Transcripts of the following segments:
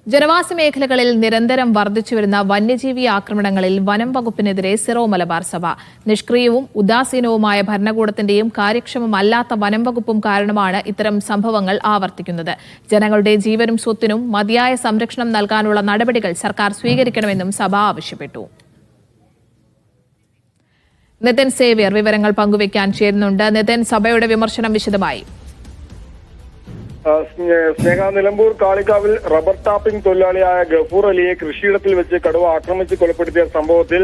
ജനവാസ മേഖലകളിൽ നിരന്തരം വർദ്ധിച്ചുവരുന്ന വന്യജീവി ആക്രമണങ്ങളിൽ വനം വകുപ്പിനെതിരെ സിറോ മലബാർ സഭ നിഷ്ക്രിയവും ഉദാസീനവുമായ ഭരണകൂടത്തിന്റെയും കാര്യക്ഷമമല്ലാത്ത വനം വകുപ്പും കാരണമാണ് ഇത്തരം സംഭവങ്ങൾ ആവർത്തിക്കുന്നത്. ജനങ്ങളുടെ ജീവനും സ്വത്തിനും മതിയായ സംരക്ഷണം നൽകാനുള്ള നടപടികൾ സർക്കാർ സ്വീകരിക്കണമെന്നും സഭ ആവശ്യപ്പെട്ടു. നിതിൻ സേവ്യർ വിവരങ്ങൾ പങ്കുവയ്ക്കാൻ ചേരുന്നുണ്ട്. നിതിൻ, സഭയുടെ വിമർശനം വിശദമായി. സ്നേഹ, നിലമ്പൂർ കാളികാവിൽ റബ്ബർ ടാപ്പിംഗ് തൊഴിലാളിയായ ഗഫൂർ അലിയെ കൃഷിയിടത്തിൽ വെച്ച് കടുവ ആക്രമിച്ച് കൊലപ്പെടുത്തിയ സംഭവത്തിൽ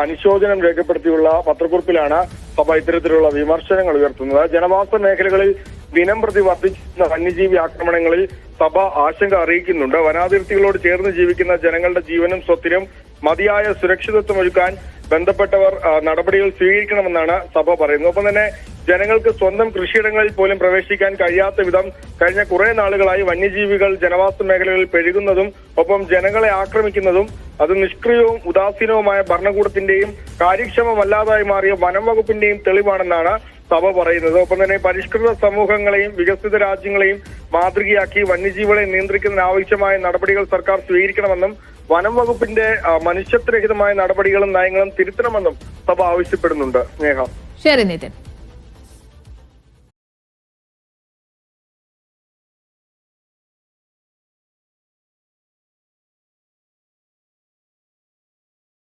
അനുശോചനം രേഖപ്പെടുത്തിയുള്ള പത്രക്കുറിപ്പിലാണ് സഭ ഇത്തരത്തിലുള്ള വിമർശനങ്ങൾ ഉയർത്തുന്നത്. ജനവാസ മേഖലകളിൽ ദിനം പ്രതി വർദ്ധിക്കുന്ന വന്യജീവി ആക്രമണങ്ങളിൽ സഭ ആശങ്ക അറിയിക്കുന്നുണ്ട്. വനാതിർത്തികളോട് ചേർന്ന് ജീവിക്കുന്ന ജനങ്ങളുടെ ജീവനും സ്വത്തിനും മതിയായ സുരക്ഷിതത്വം ഒരുക്കാൻ ബന്ധപ്പെട്ടവർ നടപടികൾ സ്വീകരിക്കണമെന്നാണ് സഭ പറയുന്നത്. ഒപ്പം തന്നെ ജനങ്ങൾക്ക് സ്വന്തം കൃഷിയിടങ്ങളിൽ പോലും പ്രവേശിക്കാൻ കഴിയാത്ത വിധം കഴിഞ്ഞ കുറെ നാളുകളായി വന്യജീവികൾ ജനവാസ മേഖലകളിൽ പെരുകുന്നതും ഒപ്പം ജനങ്ങളെ ആക്രമിക്കുന്നതും അത് നിഷ്ക്രിയവും ഉദാസീനവുമായ ഭരണകൂടത്തിന്റെയും കാര്യക്ഷമമല്ലാതായി മാറിയ വനം വകുപ്പിന്റെയും തെളിവാണെന്നാണ് സഭ പറയുന്നത്. ഒപ്പം തന്നെ പരിഷ്കൃത സമൂഹങ്ങളെയും വികസിത രാജ്യങ്ങളെയും മാതൃകയാക്കി വന്യജീവികളെ നിയന്ത്രിക്കുന്നതിന് ആവശ്യമായ നടപടികൾ സർക്കാർ സ്വീകരിക്കണമെന്നും വനം വകുപ്പിന്റെ മനുഷ്യത്വരഹിതമായ നടപടികളും നയങ്ങളും തിരുത്തണമെന്നും സഭ ആവശ്യപ്പെടുന്നുണ്ട്. സ്നേഹ. ശരി നിതിൻ.